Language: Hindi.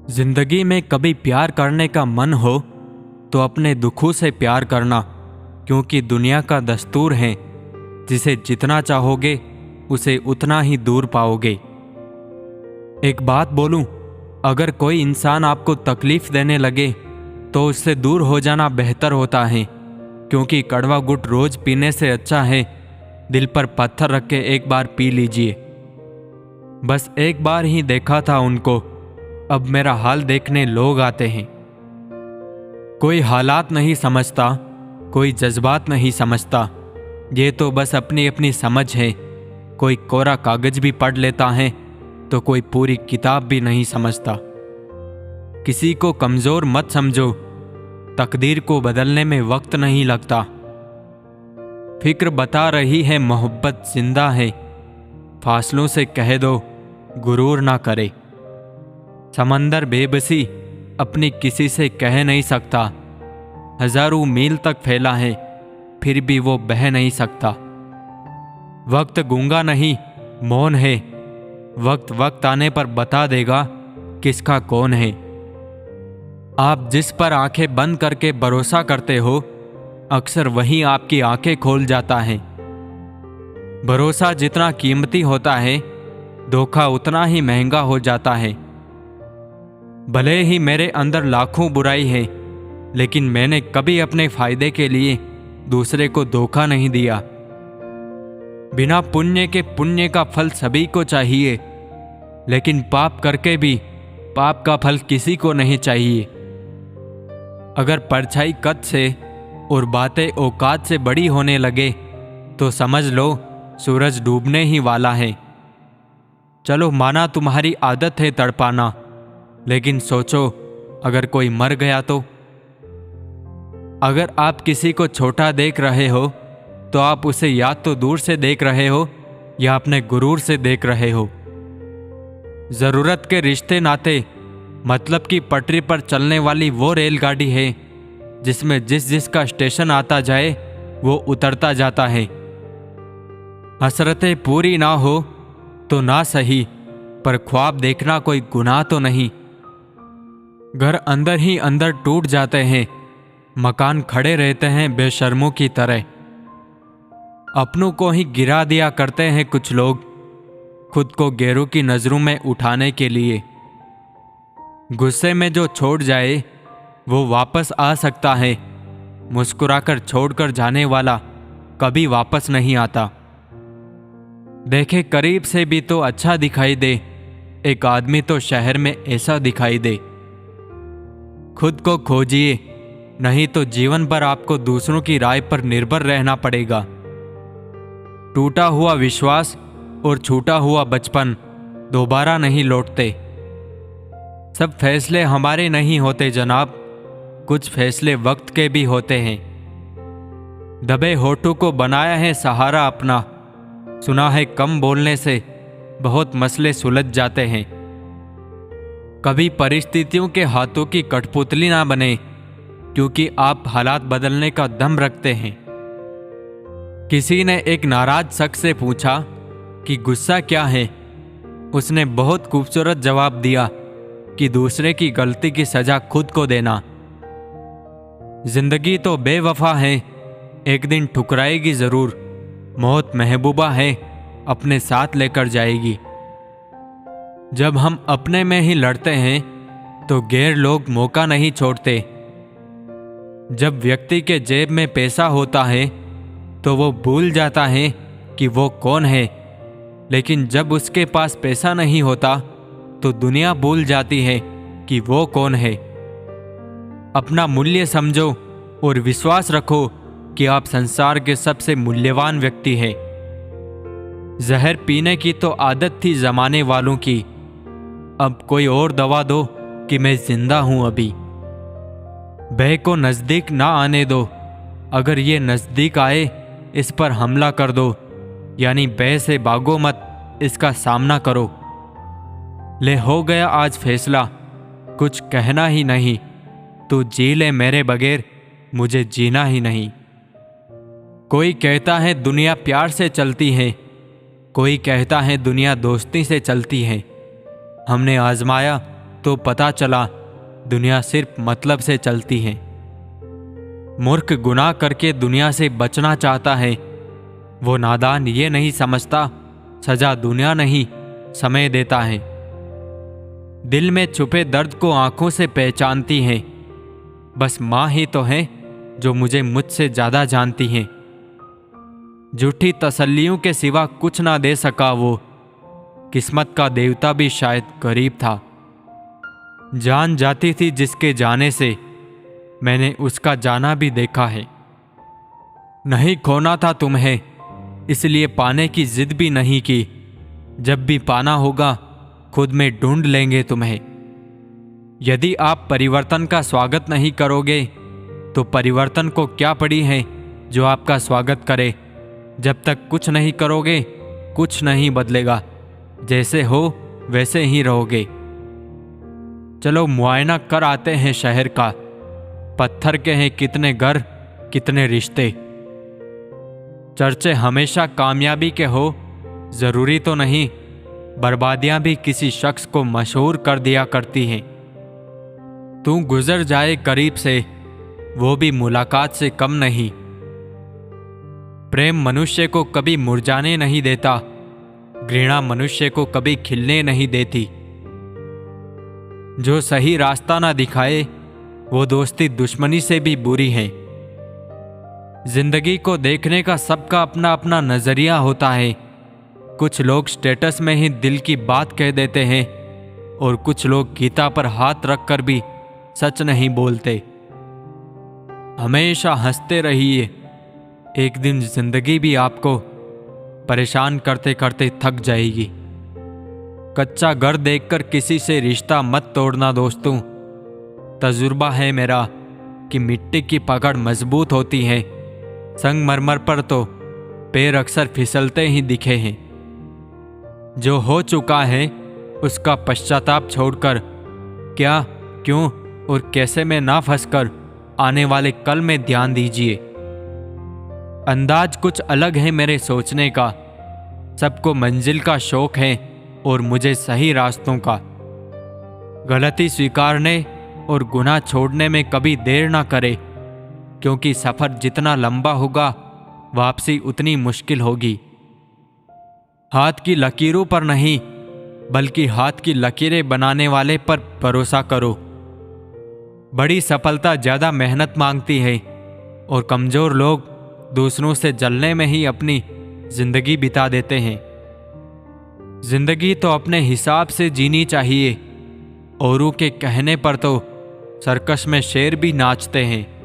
जिंदगी में कभी प्यार करने का मन हो तो अपने दुखों से प्यार करना, क्योंकि दुनिया का दस्तूर है जिसे जितना चाहोगे उसे उतना ही दूर पाओगे। एक बात बोलूं, अगर कोई इंसान आपको तकलीफ देने लगे तो उससे दूर हो जाना बेहतर होता है, क्योंकि कड़वा गुट रोज पीने से अच्छा है दिल पर पत्थर रख के एक बार पी लीजिए। बस एक बार ही देखा था उनको, अब मेरा हाल देखने लोग आते हैं। कोई हालात नहीं समझता, कोई जज्बात नहीं समझता, ये तो बस अपनी अपनी समझ है। कोई कोरा कागज भी पढ़ लेता है तो कोई पूरी किताब भी नहीं समझता। किसी को कमजोर मत समझो, तकदीर को बदलने में वक्त नहीं लगता। फिक्र बता रही है मोहब्बत जिंदा है, फासलों से कह दो गुरूर ना करे। समंदर बेबसी अपनी किसी से कह नहीं सकता, हजारों मील तक फैला है फिर भी वो बह नहीं सकता। वक्त गूंगा नहीं मौन है, वक्त आने पर बता देगा किसका कौन है। आप जिस पर आंखें बंद करके भरोसा करते हो, अक्सर वही आपकी आंखें खोल जाता है। भरोसा जितना कीमती होता है, धोखा उतना ही महंगा हो जाता है। भले ही मेरे अंदर लाखों बुराई है, लेकिन मैंने कभी अपने फायदे के लिए दूसरे को धोखा नहीं दिया। बिना पुण्य के पुण्य का फल सभी को चाहिए, लेकिन पाप करके भी पाप का फल किसी को नहीं चाहिए। अगर परछाई कद से और बातें औकात से बड़ी होने लगे तो समझ लो सूरज डूबने ही वाला है। चलो माना तुम्हारी आदत है तड़पाना, लेकिन सोचो अगर कोई मर गया तो। अगर आप किसी को छोटा देख रहे हो तो आप उसे या तो दूर से देख रहे हो या अपने गुरूर से देख रहे हो। जरूरत के रिश्ते नाते मतलब की पटरी पर चलने वाली वो रेलगाड़ी है जिसमें जिस जिसका स्टेशन आता जाए वो उतरता जाता है। हसरतें पूरी ना हो तो ना सही, पर ख्वाब देखना कोई गुनाह तो नहीं। घर अंदर ही अंदर टूट जाते हैं, मकान खड़े रहते हैं बेशर्मों की तरह। अपनों को ही गिरा दिया करते हैं कुछ लोग, खुद को गैरों की नजरों में उठाने के लिए। गुस्से में जो छोड़ जाए वो वापस आ सकता है, मुस्कुराकर छोड़कर जाने वाला कभी वापस नहीं आता। देखे करीब से भी तो अच्छा दिखाई दे, एक आदमी तो शहर में ऐसा दिखाई दे। खुद को खोजिए, नहीं तो जीवन भर आपको दूसरों की राय पर निर्भर रहना पड़ेगा। टूटा हुआ विश्वास और छूटा हुआ बचपन दोबारा नहीं लौटते। सब फैसले हमारे नहीं होते जनाब, कुछ फैसले वक्त के भी होते हैं। दबे होठों को बनाया है सहारा अपना, सुना है कम बोलने से बहुत मसले सुलझ जाते हैं। कभी परिस्थितियों के हाथों की कठपुतली ना बने, क्योंकि आप हालात बदलने का दम रखते हैं। किसी ने एक नाराज शख्स से पूछा कि गुस्सा क्या है। उसने बहुत खूबसूरत जवाब दिया कि दूसरे की गलती की सजा खुद को देना। जिंदगी तो बेवफा है, एक दिन ठुकराएगी जरूर। मौत महबूबा है, अपने साथ लेकर जाएगी। जब हम अपने में ही लड़ते हैं तो गैर लोग मौका नहीं छोड़ते। जब व्यक्ति के जेब में पैसा होता है तो वो भूल जाता है कि वो कौन है, लेकिन जब उसके पास पैसा नहीं होता तो दुनिया भूल जाती है कि वो कौन है। अपना मूल्य समझो और विश्वास रखो कि आप संसार के सबसे मूल्यवान व्यक्ति हैं। जहर पीने की तो आदत थी जमाने वालों की, अब कोई और दवा दो कि मैं जिंदा हूं अभी। भय को नजदीक ना आने दो, अगर ये नजदीक आए इस पर हमला कर दो, यानी भय से भागो मत, इसका सामना करो। ले हो गया आज फैसला, कुछ कहना ही नहीं, तू जी ले मेरे बगैर, मुझे जीना ही नहीं। कोई कहता है दुनिया प्यार से चलती है, कोई कहता है दुनिया दोस्ती से चलती है। हमने आजमाया तो पता चला दुनिया सिर्फ मतलब से चलती है। मूर्ख गुनाह करके दुनिया से बचना चाहता है। वो नादान ये नहीं समझता सजा दुनिया नहीं समय देता है। दिल में छुपे दर्द को आंखों से पहचानती है। बस माँ ही तो है जो मुझे मुझसे ज्यादा जानती हैं। झूठी तसल्लियों के सिवा कुछ ना दे सका वो। किस्मत का देवता भी शायद गरीब था। जान जाती थी जिसके जाने से, मैंने उसका जाना भी देखा है। नहीं खोना था तुम्हें, इसलिए पाने की जिद भी नहीं की। जब भी पाना होगा खुद में ढूंढ लेंगे तुम्हें। यदि आप परिवर्तन का स्वागत नहीं करोगे तो परिवर्तन को क्या पड़ी है जो आपका स्वागत करे। जब तक कुछ नहीं करोगे कुछ नहीं बदलेगा। जैसे हो वैसे ही रहोगे। चलो मुआयना कर आते हैं शहर का। पत्थर के हैं कितने घर, कितने रिश्ते। चर्चे हमेशा कामयाबी के हो जरूरी तो नहीं। बर्बादियां भी किसी शख्स को मशहूर कर दिया करती हैं। तू गुजर जाए करीब से, वो भी मुलाकात से कम नहीं। प्रेम मनुष्य को कभी मुरझाने नहीं देता, घृणा मनुष्य को कभी खिलने नहीं देती। जो सही रास्ता ना दिखाए वो दोस्ती दुश्मनी से भी बुरी है। जिंदगी को देखने का सबका अपना अपना नजरिया होता है। कुछ लोग स्टेटस में ही दिल की बात कह देते हैं और कुछ लोग गीता पर हाथ रखकर भी सच नहीं बोलते। हमेशा हंसते रहिए, एक दिन जिंदगी भी आपको परेशान करते करते थक जाएगी। कच्चा घर देखकर किसी से रिश्ता मत तोड़ना दोस्तों। तजुर्बा है मेरा कि मिट्टी की पकड़ मजबूत होती है, संगमरमर पर तो पैर अक्सर फिसलते ही दिखे हैं। जो हो चुका है उसका पश्चाताप छोड़कर क्या, क्यों और कैसे में ना फंसकर आने वाले कल में ध्यान दीजिए। अंदाज कुछ अलग है मेरे सोचने का। सबको मंजिल का शौक है और मुझे सही रास्तों का। गलती स्वीकारने और गुनाह छोड़ने में कभी देर ना करे, क्योंकि सफर जितना लंबा होगा वापसी उतनी मुश्किल होगी। हाथ की लकीरों पर नहीं बल्कि हाथ की लकीरें बनाने वाले पर भरोसा करो। बड़ी सफलता ज्यादा मेहनत मांगती है और कमजोर लोग दूसरों से जलने में ही अपनी जिंदगी बिता देते हैं। जिंदगी तो अपने हिसाब से जीनी चाहिए। औरों के कहने पर तो सर्कस में शेर भी नाचते हैं।